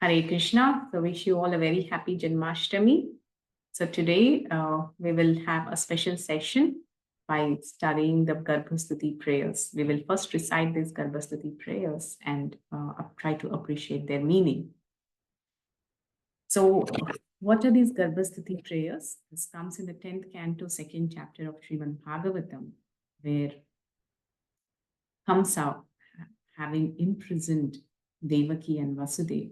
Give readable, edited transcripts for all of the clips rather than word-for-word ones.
Hare Krishna. So, wish you all a very happy Janmashtami. So, today we will have a special session by studying the Garbhastuti prayers. We will first recite these Garbhastuti prayers and try to appreciate their meaning. So, what are these Garbhastuti prayers? This comes in the 10th canto, 2nd chapter of Srimad Bhagavatam, where Kamsa, having imprisoned Devaki and Vasudeva,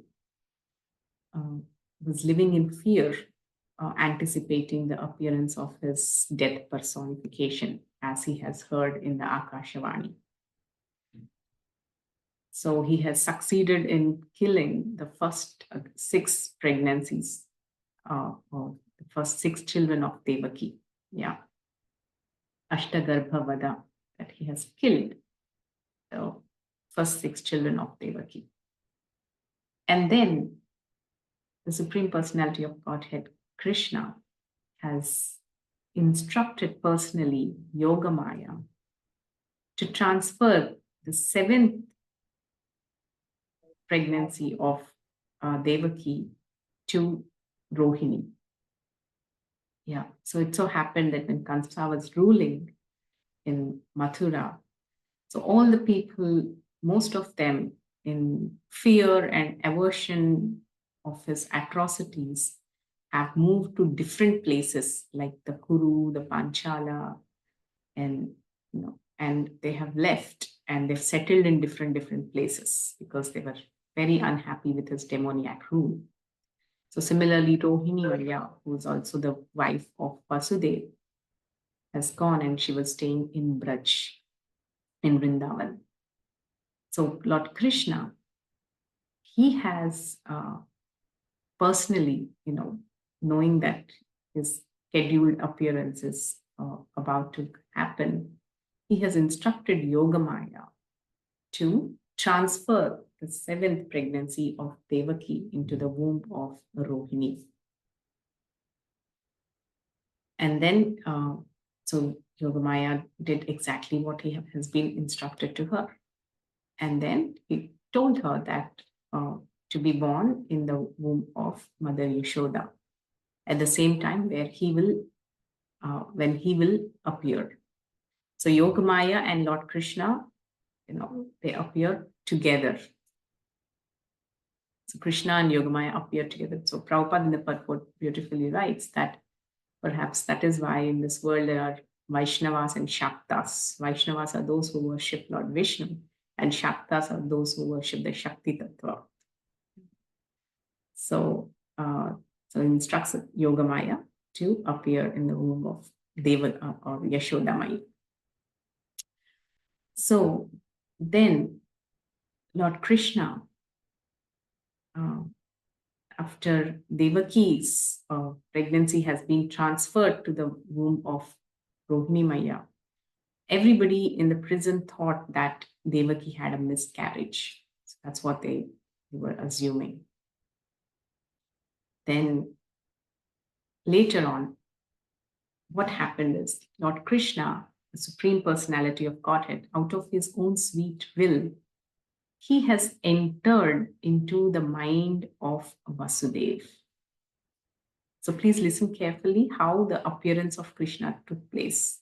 was living in fear, anticipating the appearance of his death personification, as he has heard in the Akashavani. So he has succeeded in killing the first 6 pregnancies, or the first 6 children of Devaki. Yeah. Ashtagarbhavada, that he has killed the first 6 children of Devaki. And then the Supreme Personality of Godhead, Krishna, has instructed personally Yogamaya to transfer the 7th pregnancy of Devaki to Rohini. Yeah, so it so happened that when Kamsa was ruling in Mathura, so all the people, most of them, in fear and aversion of his atrocities, have moved to different places like the Kuru, the Panchala, and and they have left and they've settled in different places because they were very unhappy with his demoniac rule. So similarly, Rohini Maya, who is also the wife of Vasudeva, has gone and she was staying in Braj, in Vrindavan. So Lord Krishna, he has personally, knowing that his scheduled appearance is about to happen, he has instructed Yogamaya to transfer the 7th pregnancy of Devaki into the womb of Rohini. And then, so Yogamaya did exactly what he has been instructed to her. And then he told her that to be born in the womb of Mother Yashoda at the same time where when he will appear. So Yogamaya and Lord Krishna, they appear together. So Krishna and Yogamaya appear together. So Prabhupada in the purport beautifully writes that perhaps that is why in this world there are Vaishnavas and Shaktas. Vaishnavas are those who worship Lord Vishnu, and Shaktas are those who worship the Shakti Tattva. So, he instructs Yogamaya to appear in the womb of Deva or Yashodamai. So then Lord Krishna, after Devaki's pregnancy has been transferred to the womb of Rohini Maya, everybody in the prison thought that Devaki had a miscarriage. So that's what they were assuming. Then later on, what happened is Lord Krishna, the Supreme Personality of Godhead, out of his own sweet will, he has entered into the mind of Vasudeva. So please listen carefully how the appearance of Krishna took place.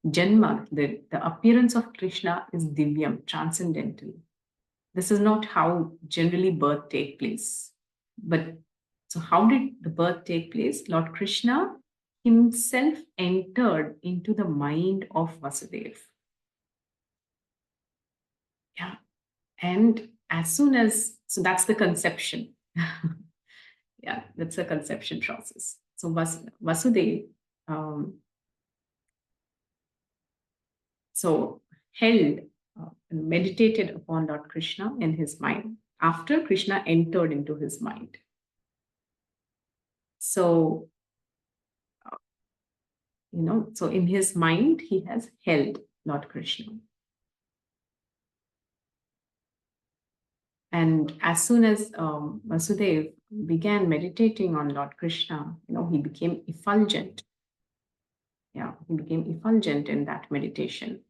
Janma, the appearance of Krishna is divyam, transcendental. This is not how generally birth takes place. But so how did the birth take place? Lord Krishna himself entered into the mind of Vasudeva. Yeah. And as soon as, so that's the conception. Yeah, that's the conception process. So Vasudeva, so held, meditated upon Lord Krishna in his mind after Krishna entered into his mind. So, so in his mind, he has held Lord Krishna. And as soon as Vasudeva began meditating on Lord Krishna, he became effulgent. Yeah, he became effulgent in that meditation.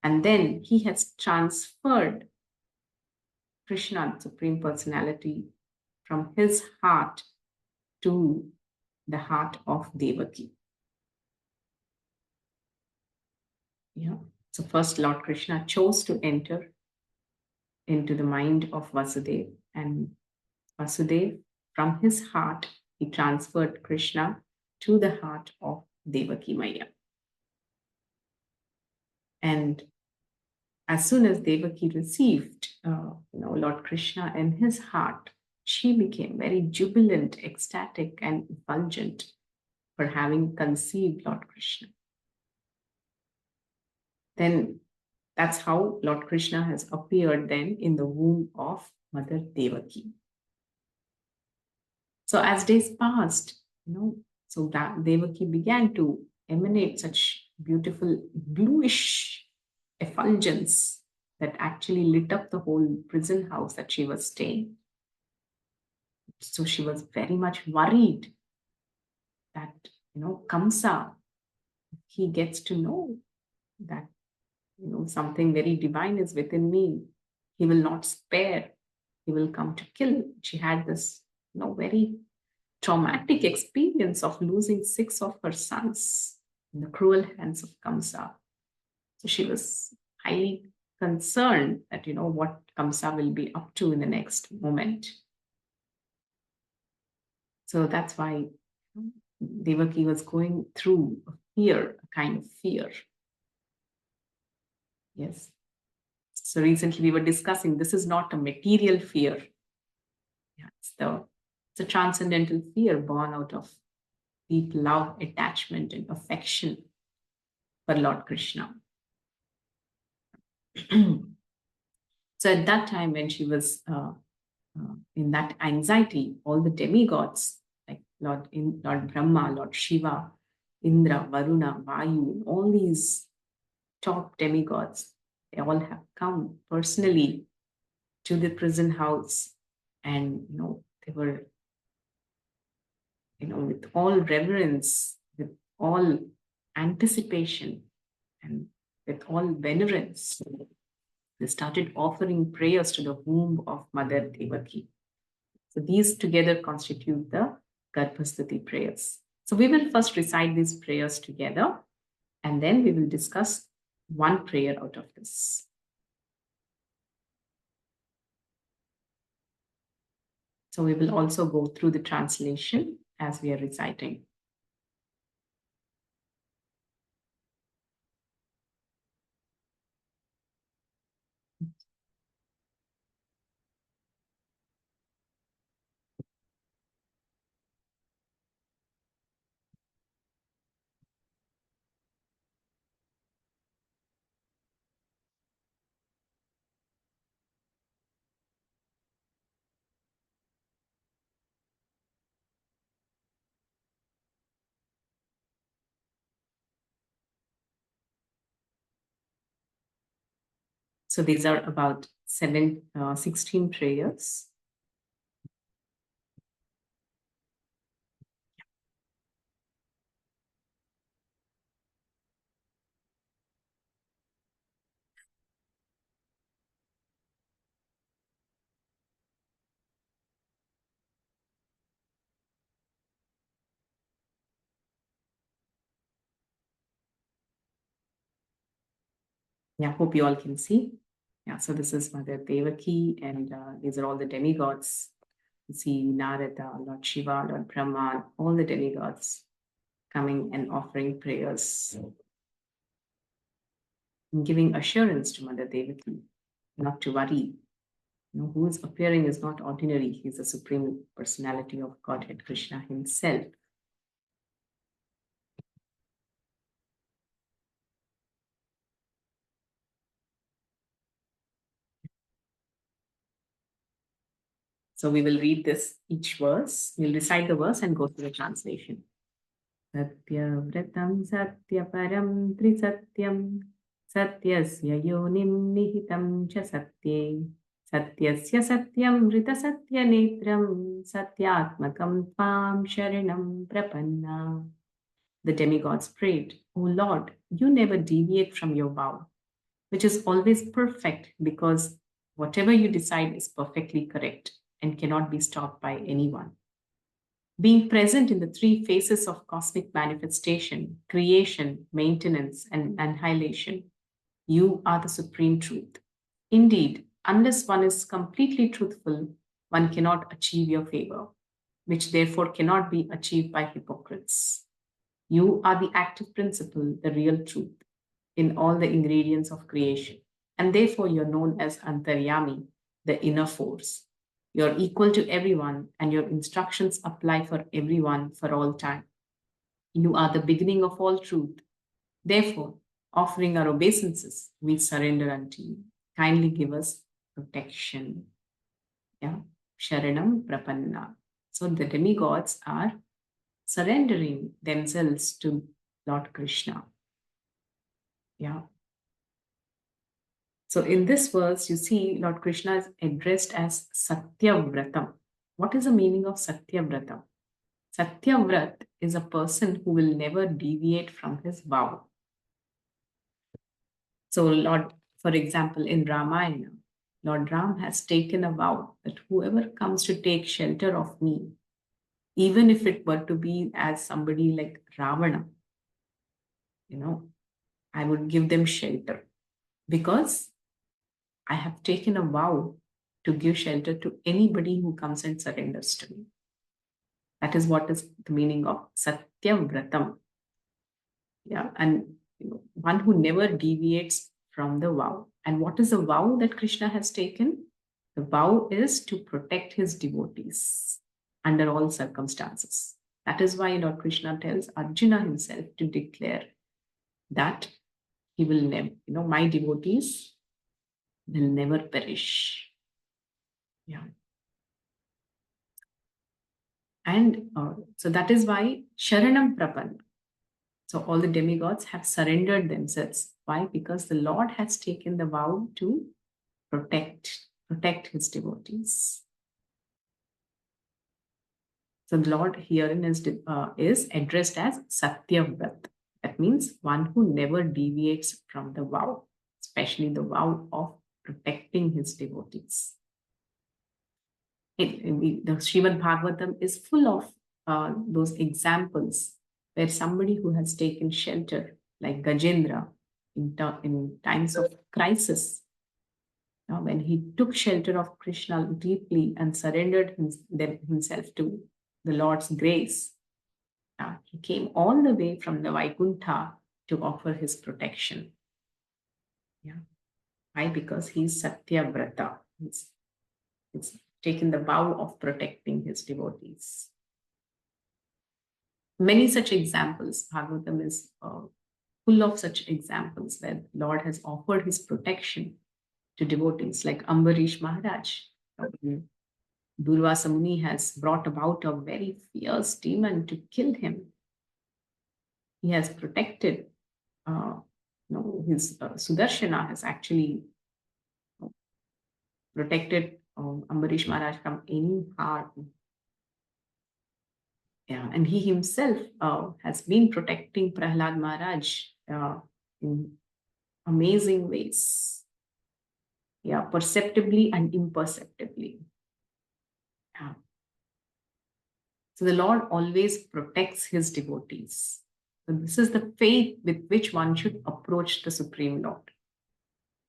And then he has transferred Krishna, the Supreme Personality, from his heart to the heart of Devaki. Yeah. So first Lord Krishna chose to enter into the mind of Vasudeva, and Vasudeva, from his heart, he transferred Krishna to the heart of Devaki Maya. And as soon as Devaki received, Lord Krishna in his heart, she became very jubilant, ecstatic, and effulgent for having conceived Lord Krishna. Then that's how Lord Krishna has appeared then in the womb of Mother Devaki. So as days passed, so that Devaki began to emanate such beautiful bluish effulgence that actually lit up the whole prison house that she was staying. So she was very much worried that, Kamsa, he gets to know that, something very divine is within me. He will not spare. He will come to kill. She had this, very traumatic experience of losing 6 of her sons in the cruel hands of Kamsa. So she was highly concerned that, what Kamsa will be up to in the next moment. So that's why Devaki was going through a fear, a kind of fear. Yes. So recently we were discussing this is not a material fear. Yeah, it's a transcendental fear born out of deep love, attachment, and affection for Lord Krishna. So at that time, when she was in that anxiety, all the demigods like Lord Brahma, Lord Shiva, Indra, Varuna, Vayu, all these top demigods, they all have come personally to the prison house, and they were, with all reverence, with all anticipation, and with all venerance, they started offering prayers to the womb of Mother Devaki. So these together constitute the Garbhastuti prayers. So we will first recite these prayers together, and then we will discuss one prayer out of this. So we will also go through the translation as we are reciting. So these are about 16 prayers. Yeah, hope you all can see. Yeah, so this is Mother Devaki, and these are all the demigods. You see Narada, Lord Shiva, Lord Brahma, all the demigods coming and offering prayers, and giving assurance to Mother Devaki not to worry. Who is appearing is not ordinary. He is the Supreme Personality of Godhead, Krishna himself. So we will read this each verse. We'll recite the verse and go through the translation. Satyavratam satyaparam trisatyam satyasya yonim nihitam cha satye satyasya satyam rita satyanetram satyatmakam tvam sharanam prapanna. The demigods prayed, O Lord, you never deviate from your vow, which is always perfect because whatever you decide is perfectly correct. and cannot be stopped by anyone. Being present in the three phases of cosmic manifestation, creation, maintenance, and annihilation, you are the supreme truth. Indeed, unless one is completely truthful, one cannot achieve your favor, which therefore cannot be achieved by hypocrites. You are the active principle, the real truth, in all the ingredients of creation. And therefore, you're known as Antaryami, the inner force. You're equal to everyone, and your instructions apply for everyone for all time. You are the beginning of all truth. Therefore, offering our obeisances, we surrender unto you. Kindly give us protection. Yeah. Sharanam Prapanna. So the demigods are surrendering themselves to Lord Krishna. Yeah. So in this verse, you see Lord Krishna is addressed as Satyavratam. What is the meaning of Satyavratam? Satyavrat is a person who will never deviate from his vow. So Lord, for example, in Ramayana, Lord Ram has taken a vow that whoever comes to take shelter of me, even if it were to be as somebody like Ravana, I would give them shelter because I have taken a vow to give shelter to anybody who comes and surrenders to me. That is what is the meaning of Satyavratam. Yeah, and one who never deviates from the vow. And what is the vow that Krishna has taken? The vow is to protect his devotees under all circumstances. That is why Lord Krishna tells Arjuna himself to declare that he will never, my devotees will never perish. Yeah. And so that is why Sharanam Prapan. So all the demigods have surrendered themselves. Why? Because the Lord has taken the vow to protect his devotees. So the Lord herein is addressed as Satyavrat. That means one who never deviates from the vow, especially the vow of protecting his devotees. The Srimad Bhagavatam is full of those examples where somebody who has taken shelter, like Gajendra, in times of crisis, when he took shelter of Krishna deeply and surrendered himself to the Lord's grace, he came all the way from the Vaikuntha to offer his protection. Yeah. Why? Because he's Satyavrata. He's taken the vow of protecting his devotees. Many such examples. Bhagavatam is full of such examples where Lord has offered his protection to devotees, like Ambarish Maharaj. Durvasa Muni has brought about a very fierce demon to kill him. He has protected, his Sudarshana has actually protected Ambarish Maharaj from any harm. Yeah, and he himself has been protecting Prahlad Maharaj in amazing ways. Yeah, perceptibly and imperceptibly. Yeah. So the Lord always protects his devotees. So this is the faith with which one should approach the Supreme Lord.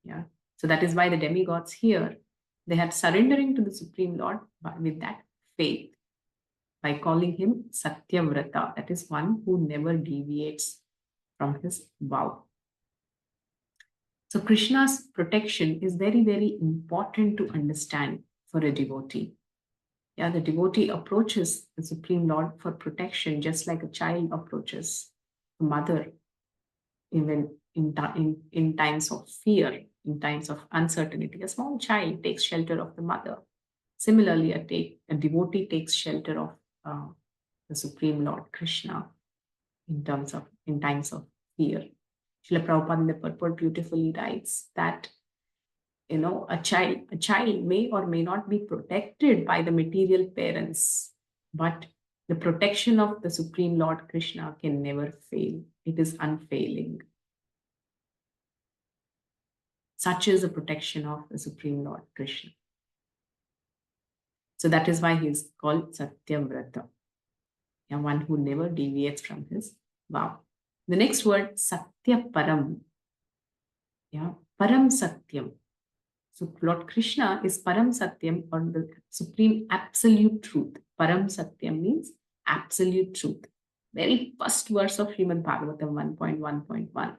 Yeah. So that is why the demigods here, they had surrendering to the Supreme Lord with that faith, by calling him Satyavrata, that is one who never deviates from his vow. So Krishna's protection is very, very important to understand for a devotee. Yeah, the devotee approaches the Supreme Lord for protection, just like a child approaches a mother, even in times of fear, in times of uncertainty. A small child takes shelter of the mother. Similarly, a devotee takes shelter of the Supreme Lord Krishna in times of fear. Srila Prabhupada in the purport beautifully writes that a child may or may not be protected by the material parents, but the protection of the Supreme Lord Krishna can never fail. It is unfailing. Such is the protection of the Supreme Lord Krishna. So that is why he is called Satyavrata, one who never deviates from his vow. The next word, Satya Param. Param Satyam. So Lord Krishna is Param Satyam, or the supreme absolute truth. Param Satyam means absolute truth. Very first verse of Srimad Bhagavatam 1.1.1.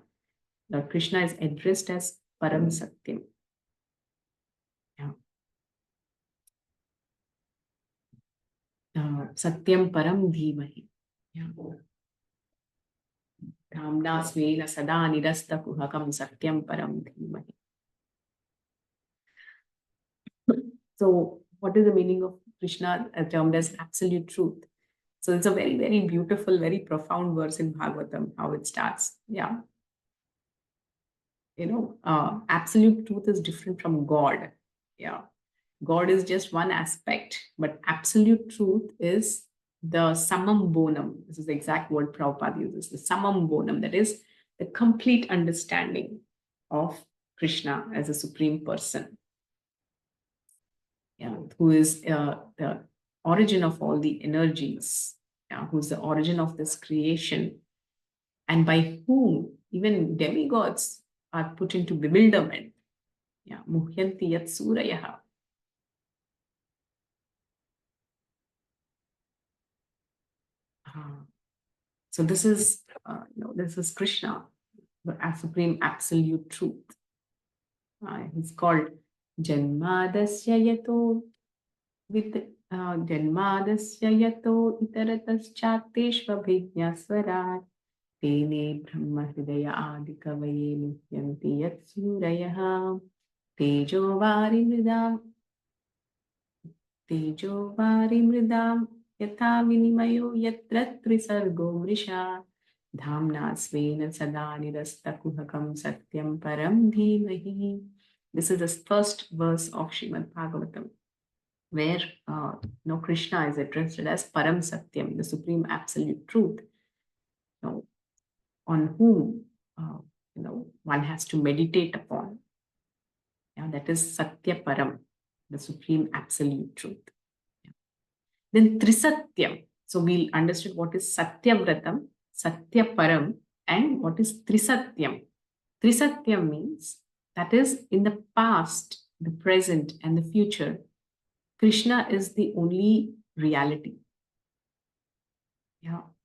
Lord Krishna is addressed as Param Satyam. Satyam Param Dhimahi. Dhamna Svena Sada Nirasta Kuhakam Satyam Param Dhimahi. So, what is the meaning of Krishna termed as absolute truth? So, it's a very, very beautiful, very profound verse in Bhagavatam, how it starts. Absolute truth is different from God. God is just one aspect, but absolute truth is the samam bonam. This is the exact word Prabhupada uses, the samam bonam, that is the complete understanding of Krishna as a supreme person, who is the origin of all the energies, who's the origin of this creation, and by whom even demigods are put into bewilderment. Muhyanti yat surayaha. So this is Krishna, the supreme absolute truth. He's called Janmadasya Yato Janmadasya Yato Itarataschatteshvabhijna Swarat Tene Brahma Hridaya Adikavaye Muhyanti Yat Surayaha Tejo Vari Mridam Yatha Vinimayo Yatra Trisargo Vrisha Dhamna Svena Sada Nirasta Kuhakam Satyam Param Dhimahi. This is the first verse of Srimad Bhagavatam, where Krishna is addressed as Param Satyam, the supreme absolute truth, on whom one has to meditate upon. That is Satya Param, the supreme absolute truth. Then Trisatyam. So we understood what is Satyavratam, Satyaparam, and what is Trisatyam. Trisatyam means that is in the past, the present, and the future, Krishna is the only reality.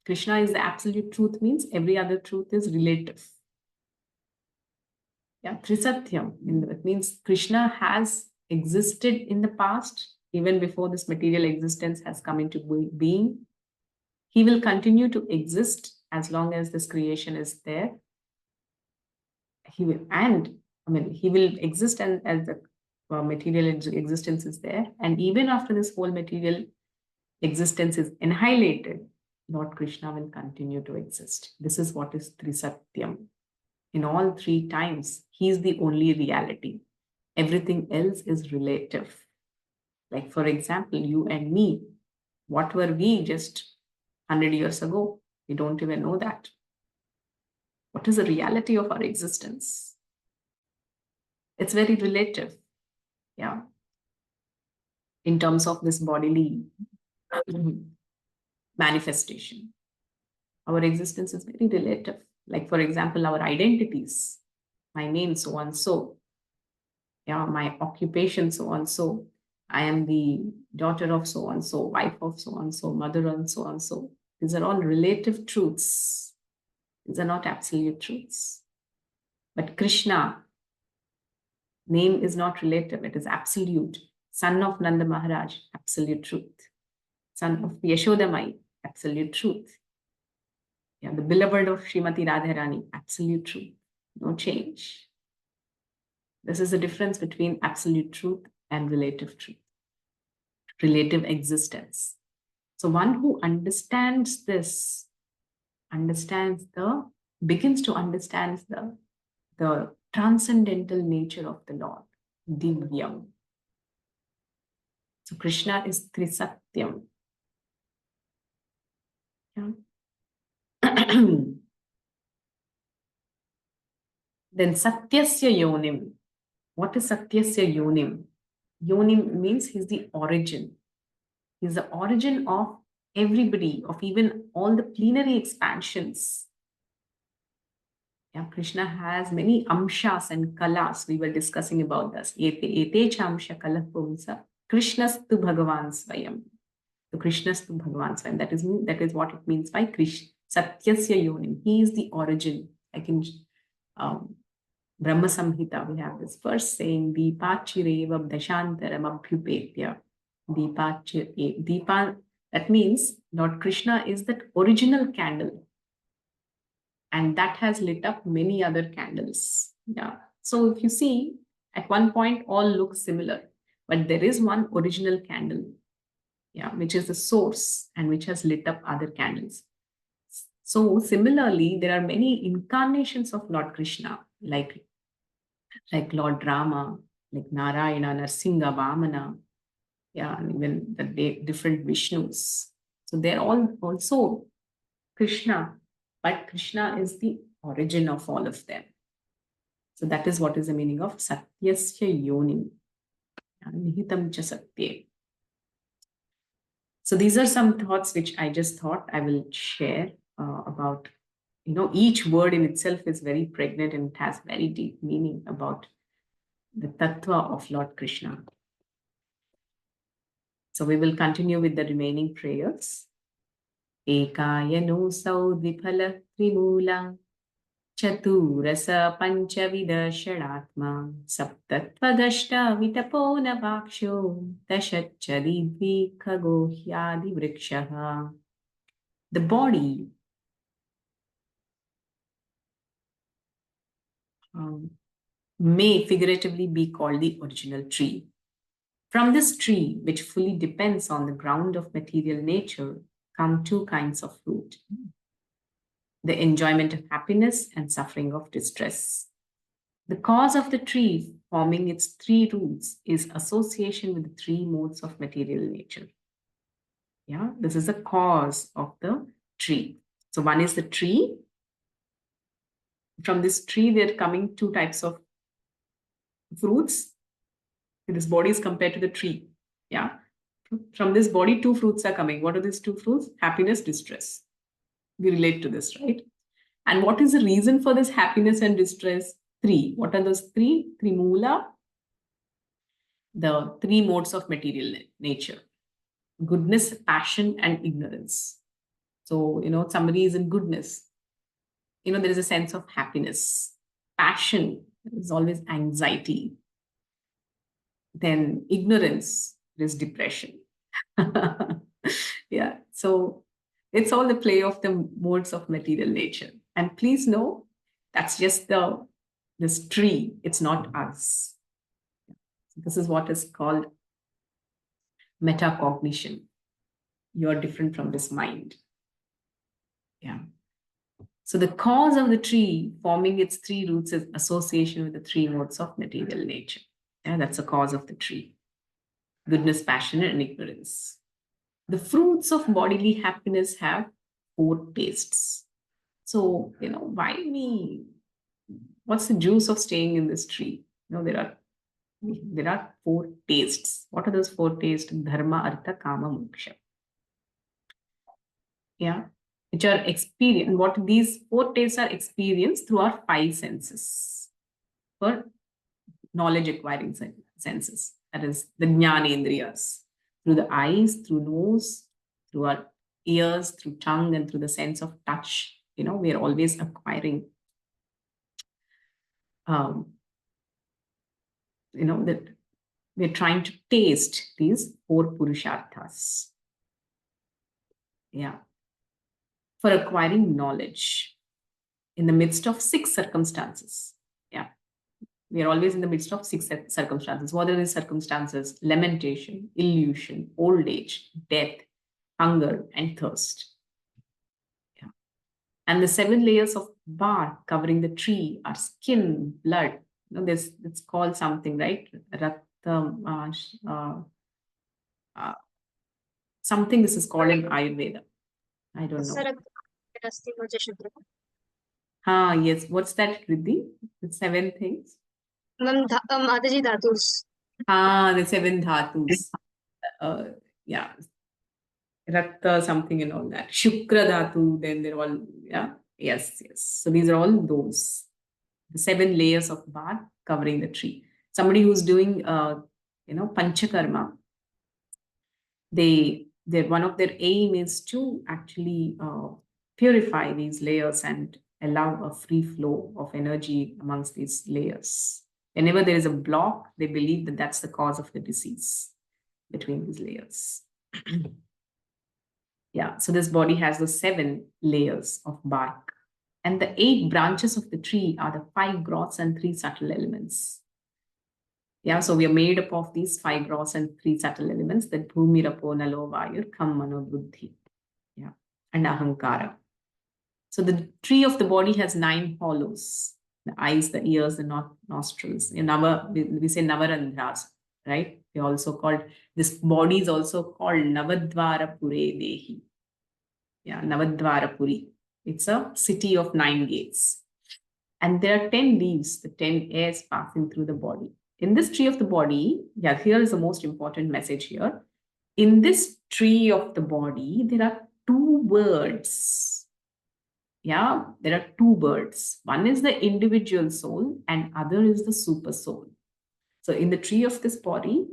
Krishna is the absolute truth, means every other truth is relative. Trisatyam, it means Krishna has existed in the past, even before this material existence has come into being. He will continue to exist as long as this creation is there. He will exist as the material existence is there. And even after this whole material existence is annihilated, Lord Krishna will continue to exist. This is what is Trisatyam. In all three times, he is the only reality. Everything else is relative. Like, for example, you and me, what were we just 100 years ago? We don't even know that. What is the reality of our existence? It's very relative. In terms of this bodily manifestation, our existence is very relative. Like, for example, our identities, my name, so and so, my occupation, so and so, I am the daughter of so and so, wife of so and so, mother and so and so. These are all relative truths. These are not absolute truths. But Krishna, name is not relative, it is absolute. Son of Nanda Maharaj, absolute truth. Son of Yashodamai, absolute truth. The beloved of Srimati Radharani, absolute truth. No change. This is the difference between absolute truth and relative truth, relative existence. So one who understands this, begins to understand the transcendental nature of the Lord, Divyam. So Krishna is Trisatyam. Then Satyasya Yonim. What is Satyasya Yonim? Yonim means he's the origin. He's the origin of everybody, of even all the plenary expansions. Yeah, Krishna has many amshas and kalas. We were discussing about this. Ete chamsha kalapumsa Krishnastu Bhagavan Swayam. So Krishnastu Bhagavan Swayam. That is what it means by Krishna. Satyasya Yonim. He is the origin. Like in Brahma Samhita, we have this verse saying, Deepachireva Dashantaram Abhyupetya. Deepa, that means Lord Krishna is that original candle. And that has lit up many other candles. Yeah. So if you see, at one point, all look similar, but there is one original candle, yeah, which is the source and which has lit up other candles. So similarly, there are many incarnations of Lord Krishna, like Lord Rama, like Narayana, Narsingha, Vamana, yeah, and even the different Vishnus. So they're all also Krishna, but Krishna is the origin of all of them. So that is what is the meaning of Satyasya Yoni, Nihitam cha Satye. So these are some thoughts which I just thought I will share about, each word in itself is very pregnant and it has very deep meaning about the tattva of Lord Krishna. So we will continue with the remaining prayers. Ekayano sau dviphala trimula chaturasa panchavida shadatma saptatvadashta vitapo navaksho dashachadidvi khagohyadi vrikshaha. The body may figuratively be called the original tree. From this tree, which fully depends on the ground of material nature, come two kinds of fruit: the enjoyment of happiness and suffering of distress. The cause of the tree forming its three roots is association with the three modes of material nature. Yeah, this is the cause of the tree. So one is the tree. From this tree, they're coming two types of fruits. This body is compared to the tree. Yeah. From this body, two fruits are coming. What are these two fruits? Happiness, distress. We relate to this, right? And what is the reason for this happiness and distress? Three. What are those three? Trimula, the three modes of material nature: goodness, passion, and ignorance. So, somebody is in goodness. There is a sense of happiness. Passion is always anxiety. Then ignorance, there's depression. Yeah. So it's all the play of the modes of material nature. And please know, that's just this tree. It's not us. This is what is called metacognition. You're different from this mind. Yeah. So the cause of the tree forming its three roots is association with the three modes of material nature. Yeah, that's the cause of the tree: goodness, passion, and ignorance. The fruits of bodily happiness have four tastes. So, what's the juice of staying in this tree? There are four tastes. What are those four tastes? Dharma, artha, kama, moksha. Yeah, which are experienced. What these four tastes are experienced through our five senses, for knowledge acquiring senses. That is the jnanendriyas, through the eyes, through nose, through our ears, through tongue, and through the sense of touch. We are always acquiring, that we're trying to taste these four purusharthas. Yeah. For acquiring knowledge in the midst of six circumstances. Yeah. We are always in the midst of six circumstances. What are these circumstances? Lamentation, illusion, old age, death, hunger, and thirst. Yeah. And the seven layers of bark covering the tree are skin, blood. It's called something, right? Something this is called in Ayurveda. I don't know. Yes. What's that, Riddhi? The seven things? Mataji dhatus. The seven dhatus. Yeah. Rakta something and all that. Shukra Dhatu, then they're all, yeah. Yes, yes. So these are all those, the 7 layers of bark covering the tree. Somebody who's doing, panchakarma, they one of their aim is to actually purify these layers and allow a free flow of energy amongst these layers. Whenever there is a block, they believe that that's the cause of the disease between these layers. Yeah, so this body has the 7 layers of bark. And the 8 branches of the tree are the 5 gross and 3 subtle elements. Yeah, so we are made up of these 5 gross and 3 subtle elements, that bhumi, rapo, nalo, vayur, kam, mano, buddhi. Yeah, and ahankara. So the tree of the body has 9 hollows: the eyes, the ears, the nostrils. We say navarandhras, right? We also called, this body is also called Navadvara Pure Dehi. Yeah, Navadvara Puri. It's a city of 9 gates. And there are 10 leaves, the 10 airs passing through the body. In this tree of the body, yeah, here is the most important message here. In this tree of the body, there are 2 birds. Yeah, there are 2 birds. One is the individual soul and other is the super soul. So in the tree of this body,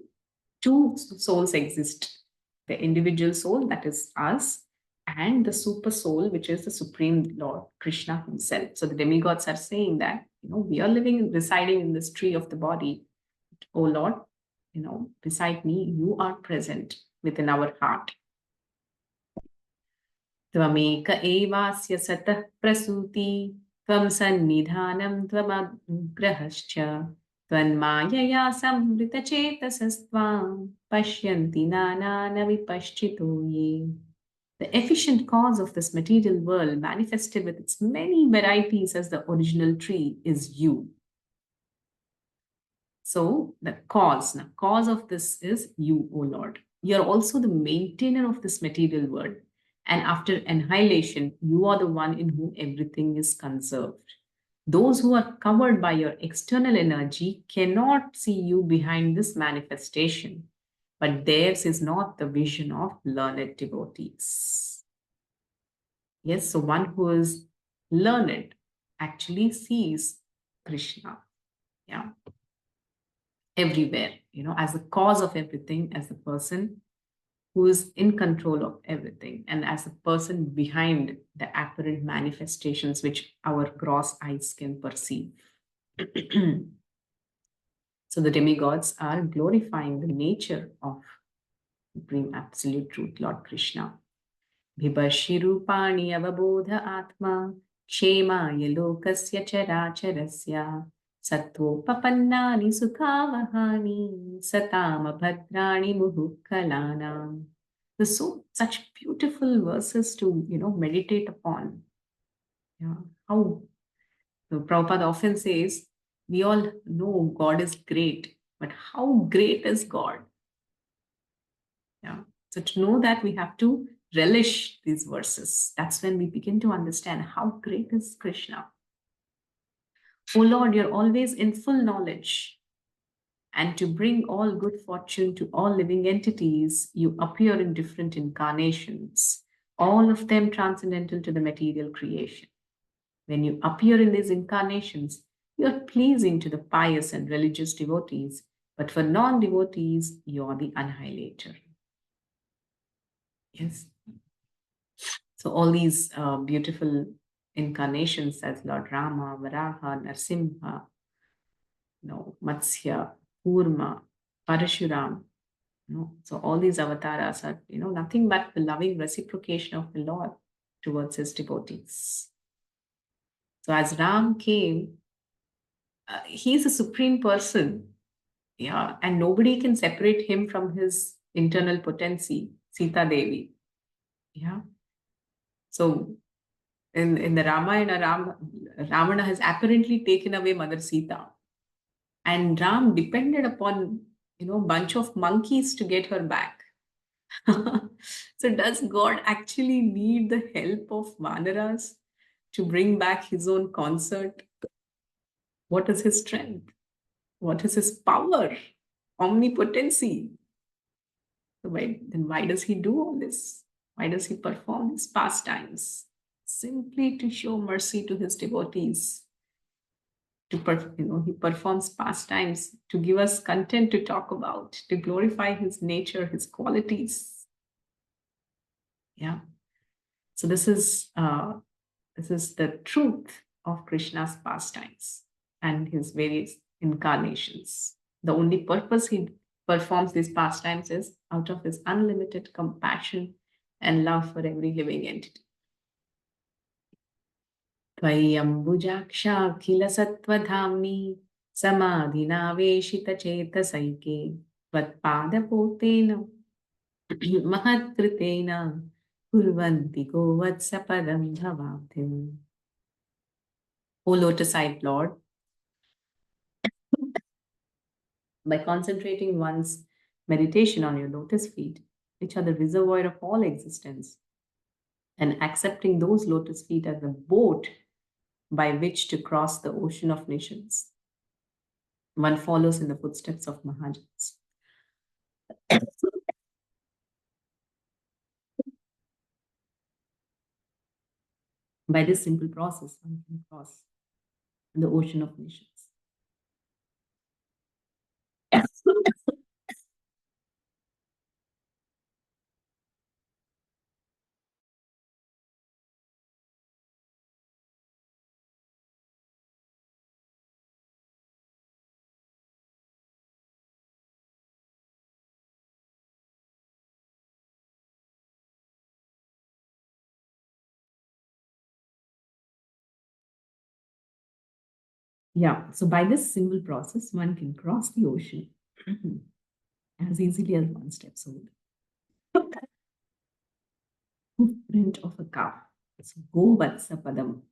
2 souls exist. The individual soul, that is us, and the super soul, which is the Supreme Lord, Krishna himself. So the demigods are saying that, we are residing in this tree of the body. Oh Lord, beside me, you are present within our heart. Tvameka evasya satah prasuti, tvam sannidhanam tvamagrahascha, tvanmayaya samvrita chetasastvam, pashyanti nanana vipaschito ye. The efficient cause of this material world, manifested with its many varieties as the original tree, is you. So the cause of this is you, O Lord. You're also the maintainer of this material world. And after annihilation, you are the one in whom everything is conserved. Those who are covered by your external energy cannot see you behind this manifestation, but theirs is not the vision of learned devotees. Yes, so one who is learned actually sees Krishna. Yeah. Everywhere, as the cause of everything, as the person who is in control of everything, and as the person behind the apparent manifestations which our gross eyes can perceive. So the demigods are glorifying the nature of Supreme Absolute Truth, Lord Krishna. Bhibashirupani avabodha atma kshemaya lokasya characharasya sattopapannani sukhavahani satama bhadrani muhukkalanam. There's such beautiful verses to meditate upon. Yeah, how Prabhupada often says, we all know God is great, but how great is God? Yeah. So to know that, we have to relish these verses. That's when we begin to understand how great is Krishna. Oh Lord, you're always in full knowledge. And to bring all good fortune to all living entities, you appear in different incarnations, all of them transcendental to the material creation. When you appear in these incarnations, you are pleasing to the pious and religious devotees, but for non-devotees, you are the annihilator. Yes. So all these beautiful incarnations as Lord Rama, Varaha, Narsimha, Matsya, Kurma, Parashuram. So all these avatars are, nothing but the loving reciprocation of the Lord towards his devotees. So as Ram came, he's a supreme person. Yeah, and nobody can separate him from his internal potency, Sita Devi. Yeah. So in the Ramayana, Ravana has apparently taken away Mother Sita. And Ram depended upon, bunch of monkeys to get her back. So does God actually need the help of Vanaras to bring back his own consort? What is his strength? What is his power? Omnipotency. So why does he do all this? Why does he perform these pastimes? Simply to show mercy to his devotees. He performs pastimes to give us content to talk about, to glorify his nature, his qualities. Yeah. So this is the truth of Krishna's pastimes and his various incarnations. The only purpose he performs these pastimes is out of his unlimited compassion and love for every living entity. त्वय्यम्बुजाक्षाखिलसत्त्वधाम्नि समाधिनावेशितचेतसैके त्वत्पादपोतेन महत्कृतेन कुर्वन्ति गोवत्सपदं भवाब्धिम्. O lotus-eyed Lord, by concentrating one's meditation on your lotus feet, which are the reservoir of all existence, and accepting those lotus feet as the boat by which to cross the ocean of nations, one follows in the footsteps of Mahajans. By this simple process, one can cross the ocean of nations. Yeah, so by this simple process, one can cross the ocean as easily as one steps over the footprint of a cow. So go Vatsapadam.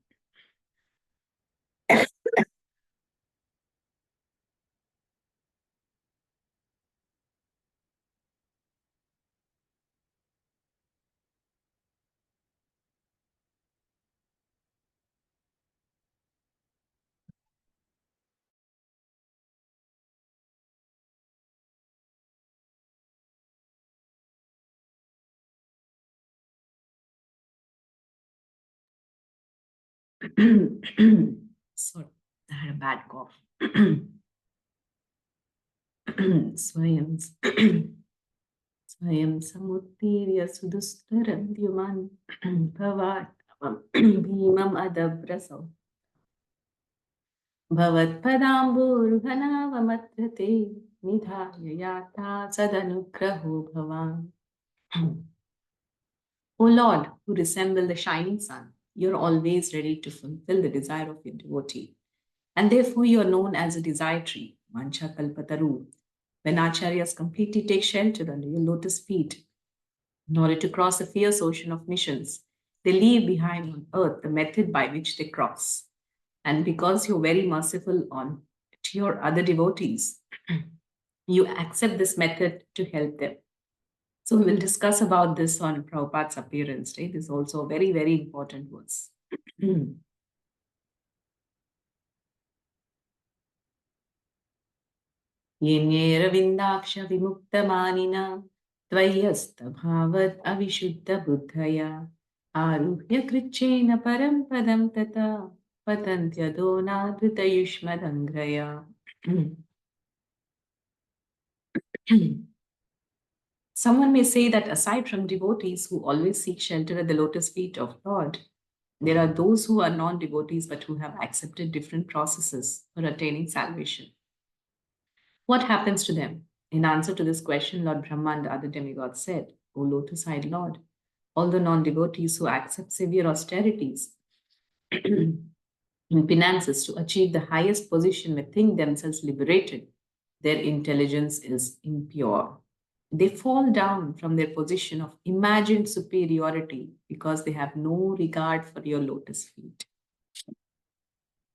Sorry, I had a bad cough. स्वयं स्वयं समुत्तीर्य सुदुस्तरद्युमन् भवात्मं भीमम् अदभ्रसौ भवत्पदाम्बोरुहनावमत्रते निधाय याता सदनुग्रहो भवान्. O Lord, who resemble the shining sun, you're always ready to fulfill the desire of your devotee. And therefore you are known as a desire tree, Mancha Kalpataru. When acharyas completely take shelter under your lotus feet, in order to cross the fierce ocean of missions, they leave behind on earth the method by which they cross. And because you're very merciful on to your other devotees, you accept this method to help them. So we will discuss about this on Prabhupada's appearance, right? This is also a very, very important verse. येन्येरविन्दाक्ष विमुक्तमानिना त्वय्यस्तभावद् अविशुद्धबुद्धया आरुह्य कृच्छेन परं पदं तथा पतन्त्यदो नाधृतयुष्मदङ्घ्रया. Someone may say that aside from devotees who always seek shelter at the lotus feet of Lord, there are those who are non-devotees but who have accepted different processes for attaining salvation. What happens to them? In answer to this question, Lord Brahma and the other demigods said, O lotus-eyed Lord, all the non-devotees who accept severe austerities and penances to achieve the highest position may think themselves liberated. Their intelligence is impure. They fall down from their position of imagined superiority because they have no regard for your lotus feet.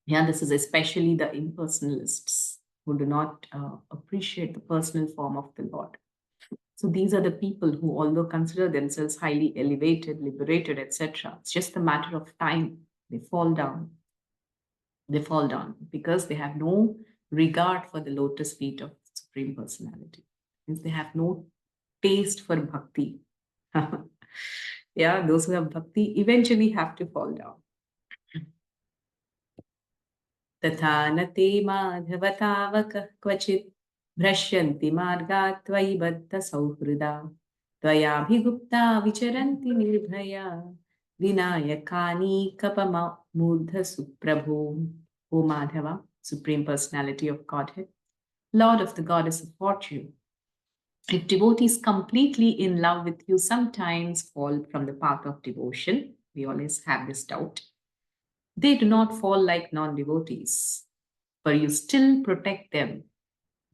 Yeah, this is especially the impersonalists who do not appreciate the personal form of the Lord. So these are the people who, although consider themselves highly elevated, liberated, etc., it's just a matter of time. They fall down. They fall down because they have no regard for the lotus feet of Supreme Personality. Means they have no taste for bhakti. Yeah, those who have bhakti eventually have to fall down. तथा न ते माधव तावकः क्वचित् भ्रश्यन्ति मार्गात् त्वयि बद्धसौहृदा त्वयाभिगुप्ता विचरन्ति Nirbhaya विनायकानीकपमूर्धसुप्रभो. O Madhava, Supreme Personality of Godhead, Lord of the Goddess of Fortune, if devotees completely in love with you sometimes fall from the path of devotion, we always have this doubt, they do not fall like non-devotees, for you still protect them.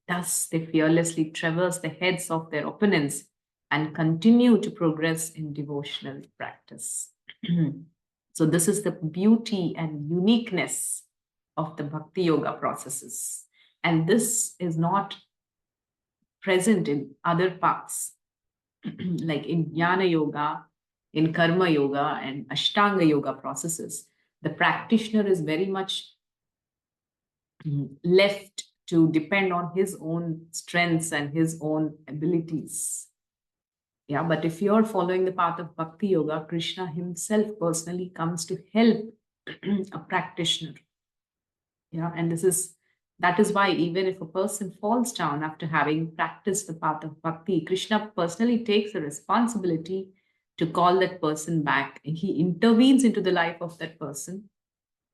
Thus, they fearlessly traverse the heads of their opponents and continue to progress in devotional practice. So, this is the beauty and uniqueness of the Bhakti Yoga processes. And this is not present in other paths, like in Jnana Yoga, in Karma Yoga, and Ashtanga Yoga processes. The practitioner is very much left to depend on his own strengths and his own abilities. Yeah, but if you're following the path of Bhakti Yoga, Krishna himself personally comes to help a practitioner. Yeah, and that is why even if a person falls down after having practiced the path of Bhakti, Krishna personally takes the responsibility to call that person back. And he intervenes into the life of that person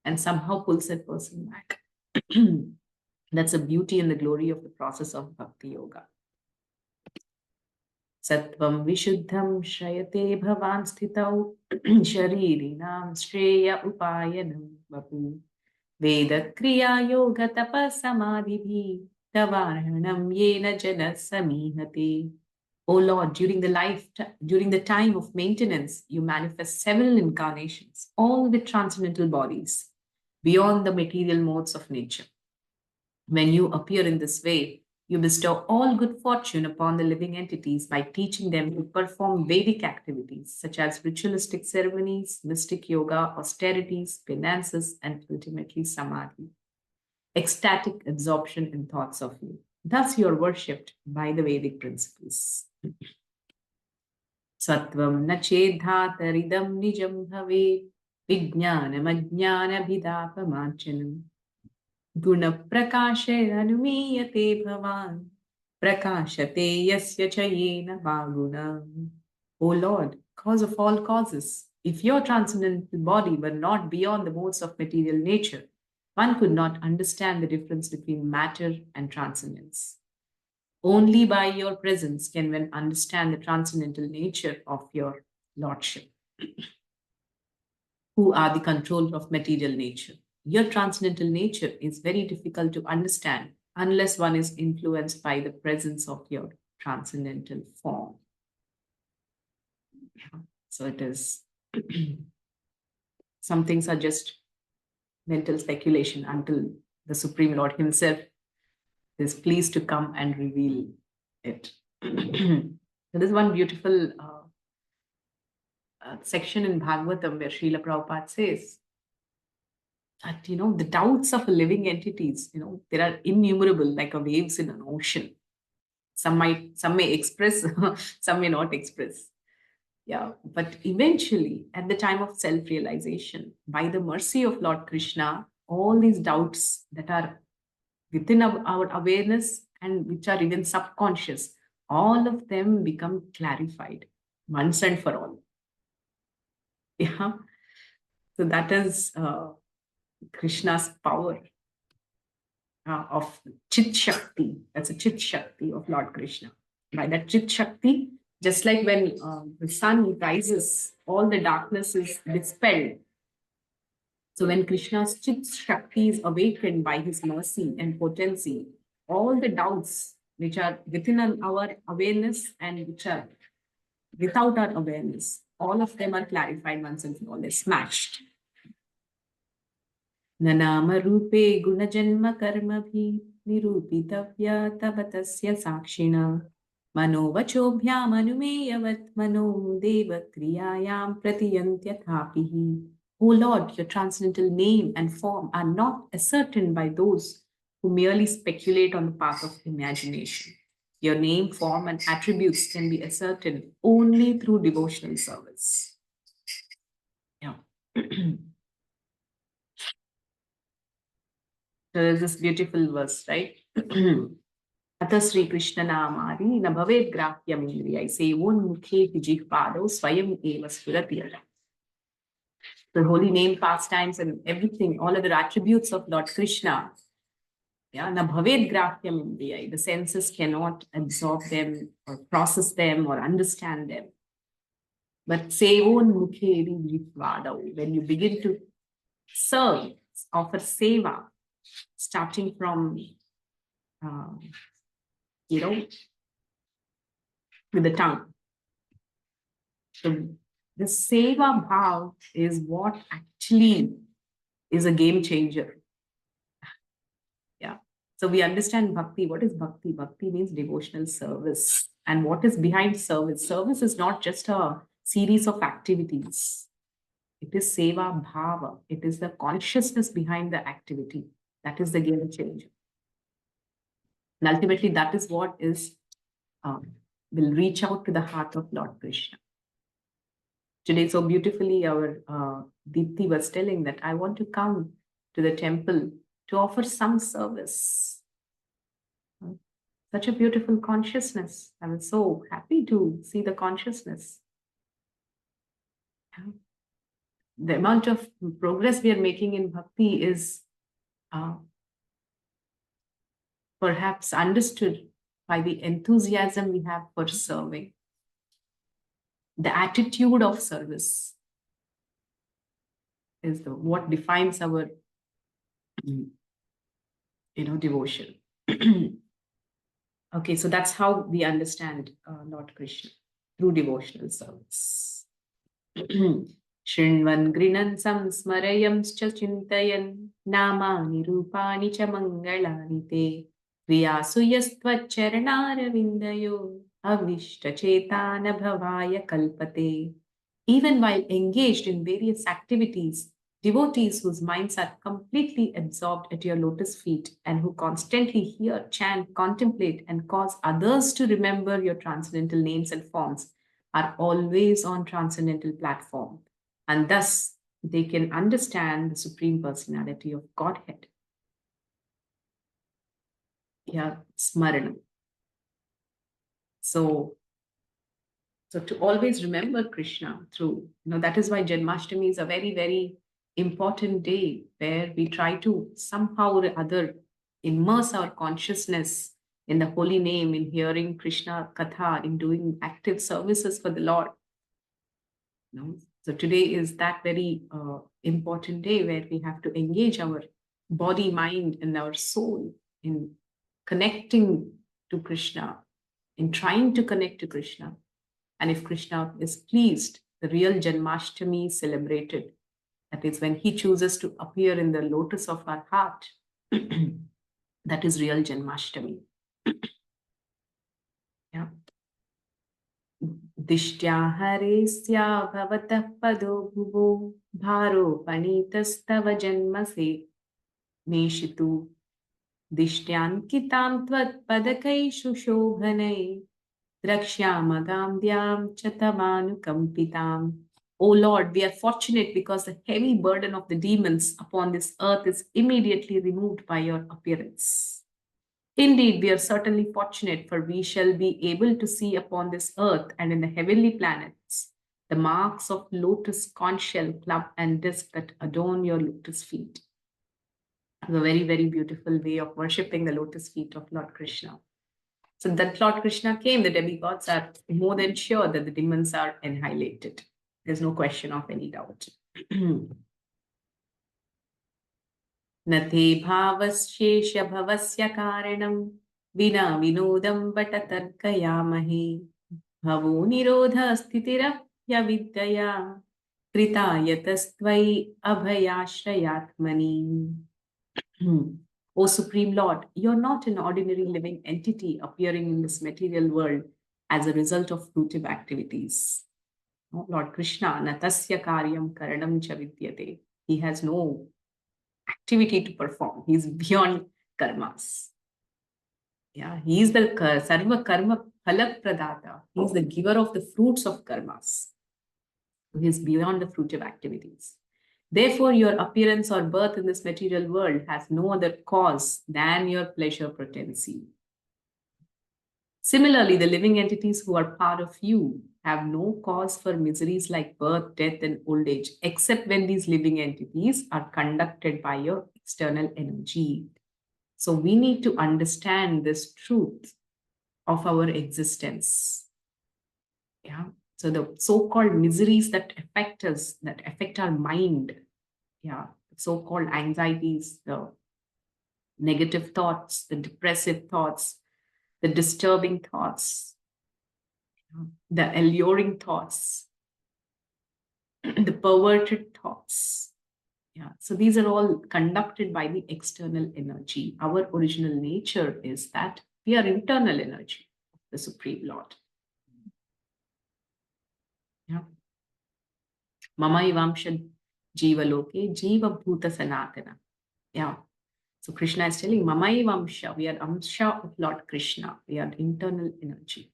and somehow pulls that person back. That's the beauty and the glory of the process of Bhakti Yoga. Sattvam vishuddham shrayate bhavan sthitau sharirinam shreya upayanam vapu Veda kriya yoga tapasamadhibhi tavarhanam yena jana samihate. O Lord, during the time of maintenance, you manifest several incarnations, all with transcendental bodies, beyond the material modes of nature. When you appear in this way, you bestow all good fortune upon the living entities by teaching them to perform Vedic activities such as ritualistic ceremonies, mystic yoga, austerities, penances, and ultimately samadhi, ecstatic absorption in thoughts of you. Thus, you are worshipped by the Vedic principles. Sattvam na chedhataridam nijam bhave vijnanam ajnanabhidapamachanam गुणप्रकाशे अनुमीयते भवान् prakashate yasya chayena bhaguna. O Lord, cause of all causes, if your transcendental body were not beyond the modes of material nature, one could not understand the difference between matter and transcendence. Only by your presence can one understand the transcendental nature of your Lordship, who are the controller of material nature. Your transcendental nature is very difficult to understand unless one is influenced by the presence of your transcendental form. So it is, some things are just mental speculation until the Supreme Lord himself is pleased to come and reveal it. So there's one beautiful section in Bhagavatam where Srila Prabhupada says, that the doubts of living entities, there are innumerable, like a waves in an ocean. Some may express, some may not express. Yeah, but eventually, at the time of self-realization, by the mercy of Lord Krishna, all these doubts that are within our awareness and which are even subconscious, all of them become clarified once and for all. Yeah, so that is Krishna's power of Chit Shakti. That's a Chit Shakti of Lord Krishna. By that Chit Shakti, just like when the sun rises, all the darkness is dispelled. So when Krishna's Chit Shakti is awakened by his mercy and potency, all the doubts which are within our awareness and which are without our awareness, all of them are clarified once and for all. They're smashed. Nanama rupe guna janma karma bhi nirupitavya tavatasya sakshina mano vachobhyam anumeyavat mano deva kriyayam pratiyantyathapih. O Lord, your transcendental name and form are not ascertained by those who merely speculate on the path of imagination. Your name, form, and attributes can be ascertained only through devotional service. So there's this beautiful verse, right? Atha Sri Krishna Namadi na bhavet grahyam indriyai sevonmukhe jihvado swayam eva sfuratiyara. The holy name, pastimes, and everything, all other attributes of Lord Krishna, yeah, na bhavet grahyam indriyai. The senses cannot absorb them or process them or understand them. But sevonmukhe jihvado, when you begin to serve, offer seva, starting from with the tongue. So the seva bhav is what actually is a game changer. Yeah. So we understand bhakti. What is bhakti? Bhakti means devotional service. And what is behind service? Service is not just a series of activities. It is seva bhava. It is the consciousness behind the activity. That is the game changer. And ultimately, that is what is will reach out to the heart of Lord Krishna. Today, so beautifully, our Deepthi was telling that I want to come to the temple to offer some service. Such a beautiful consciousness. I was so happy to see the consciousness. The amount of progress we are making in bhakti is perhaps understood by the enthusiasm we have for serving. The attitude of service is what defines our devotion. Okay, so that's how we understand Lord Krishna, through devotional service. Shrinvan grinan samsmarayamscha chintayan namani rupani cha mangalani te kriyasu yastvacharanaaravindayo avishta chetana bhavaya kalpate. Even while engaged in various activities, devotees whose minds are completely absorbed at your lotus feet and who constantly hear, chant, contemplate, and cause others to remember your transcendental names and forms are always on transcendental platform. And thus, they can understand the Supreme Personality of Godhead. Yeah, smarana. So to always remember Krishna through, that is why Janmashtami is a very, very important day where we try to somehow or other immerse our consciousness in the holy name, in hearing Krishna Katha, in doing active services for the Lord. So today is that very important day where we have to engage our body, mind, and our soul in connecting to Krishna, in trying to connect to Krishna. And if Krishna is pleased, the real Janmashtami is celebrated. That is when he chooses to appear in the lotus of our heart. That is real Janmashtami. Yeah. Dishtya haresya bhavatah pado bhuvo bharo panitastava janmase neshitu dishtyankitam tvat padakaishu shobhanai drakshyamagam chatamanukam. O Lord, we are fortunate because the heavy burden of the demons upon this earth is immediately removed by your appearance. Indeed, we are certainly fortunate, for we shall be able to see upon this earth and in the heavenly planets the marks of lotus, conch shell, club, and disc that adorn your lotus feet. It's a very, very beautiful way of worshipping the lotus feet of Lord Krishna. So that Lord Krishna came, the demigods are more than sure that the demons are annihilated. There's no question of any doubt. Nate bhavasyesha bhavasya karanam vina vinodam vatatarkayamahe bhavo nirodha sthitirapya vidyaya krita yatastvai abhayashrayatmani. O Supreme Lord, you're not an ordinary living entity appearing in this material world as a result of fruitive activities. Lord Krishna, natasya karyam karanam cha vidyate. He has no activity to perform. He's beyond karmas. Yeah, he is the sarva karma phalak pradata. He is the giver of the fruits of karmas. He is beyond the fruitive activities. Therefore, your appearance or birth in this material world has no other cause than your pleasure potency. Similarly, the living entities who are part of you have no cause for miseries like birth, death, and old age, except when these living entities are conducted by your external energy. So we need to understand this truth of our existence. Yeah. So the so-called miseries that affect us, that affect our mind, yeah, so-called anxieties, the negative thoughts, the depressive thoughts, the disturbing thoughts, the alluring thoughts, the perverted thoughts. Yeah. So these are all conducted by the external energy. Our original nature is that we are internal energy of the Supreme Lord. Yeah. Mama Ivamsha Jiva Loke, Jiva Bhuta Sanatana. Yeah. So Krishna is telling Mama Ivamsha, we are Amsha of Lord Krishna. We are internal energy.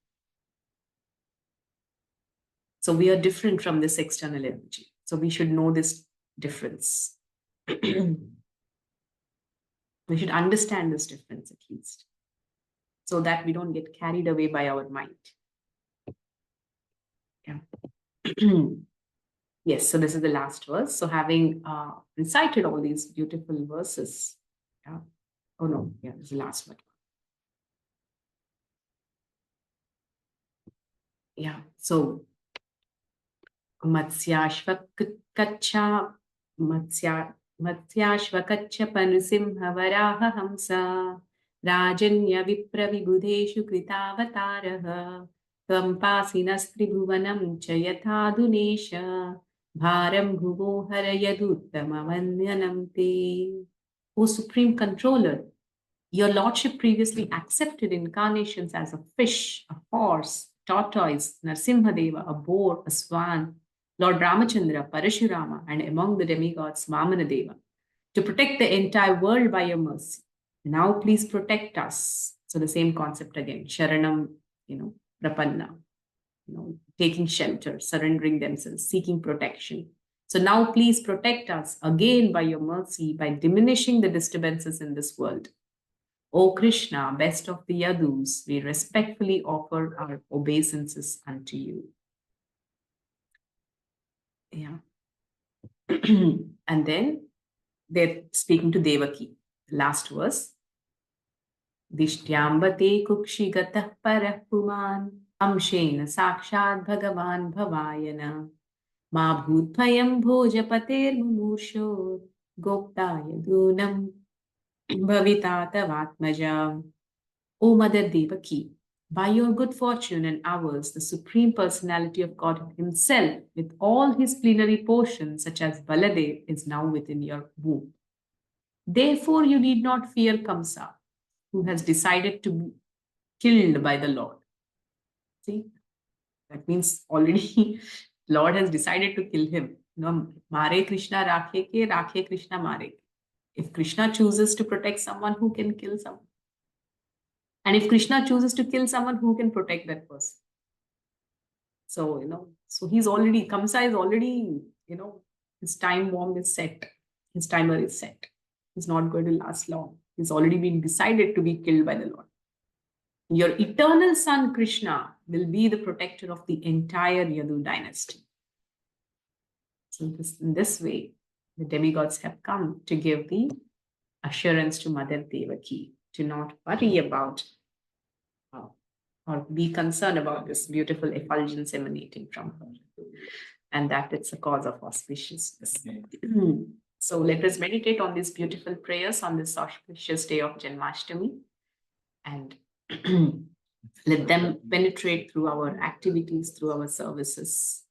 So we are different from this external energy. So we should know this difference. We should understand this difference at least, so that we don't get carried away by our mind. Yeah. Yes, so this is the last verse. So having recited all these beautiful verses, yeah. Oh no, yeah, this is the last one. Yeah, so Matsyashvakaccha Matsyashvakaccha Panusimha Varaha Hamsa Rajanya Vipravibudeshu Kritavatarah Tvampasinastribhuvanam Chayathadunesha Bharam Bhuvo Harayaduttamavandyanam Te. O Supreme Controller, your Lordship previously accepted incarnations as a fish, a horse, tortoise, Narsimhadeva, a boar, a swan, Lord Ramachandra, Parashurama, and among the demigods, Vamanadeva, to protect the entire world by your mercy. Now please protect us. So the same concept again, Sharanam, Prapanna, taking shelter, surrendering themselves, seeking protection. So now please protect us again by your mercy, by diminishing the disturbances in this world. O Krishna, best of the Yadus, we respectfully offer our obeisances unto you. Yeah. And then they're speaking to Devaki. Last verse. Dishtyambate kukshigatah parah puman amshena sakshad bhagavan bhavayana ma bhutbhayam bhojapater mumursho goptaya dunam bhavita tavatmaja. O Mother Devaki, by your good fortune and ours, the Supreme Personality of God Himself, with all His plenary portions, such as Baladev, is now within your womb. Therefore, you need not fear Kamsa, who has decided to be killed by the Lord. See, that means already Lord has decided to kill him. Mare Krishna rakhe Krishna mare. If Krishna chooses to protect someone, who can kill someone? And if Krishna chooses to kill someone, who can protect that person? So, so he's already, Kamsa is already, his time bomb is set. His timer is set. He's not going to last long. He's already been decided to be killed by the Lord. Your eternal son, Krishna, will be the protector of the entire Yadu dynasty. So in this way, the demigods have come to give the assurance to Mother Devaki to not worry about or be concerned about this beautiful effulgence emanating from her, and that it's a cause of auspiciousness. So let us meditate on these beautiful prayers on this auspicious day of Janmashtami, and let them penetrate through our activities, through our services.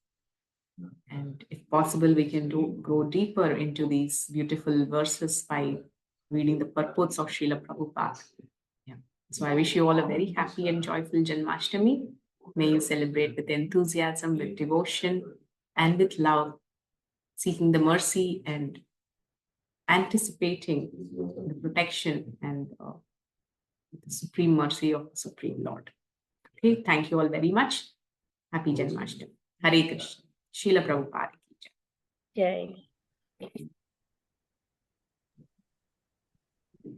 And if possible, we can go deeper into these beautiful verses by reading the purports of Srila Prabhupada. Yeah. So I wish you all a very happy and joyful Janmashtami. May you celebrate with enthusiasm, with devotion, and with love, seeking the mercy and anticipating the protection and the supreme mercy of the Supreme Lord. Okay, thank you all very much. Happy Janmashtami. Hare Krishna. Srila Prabhupada ki jai. Jai.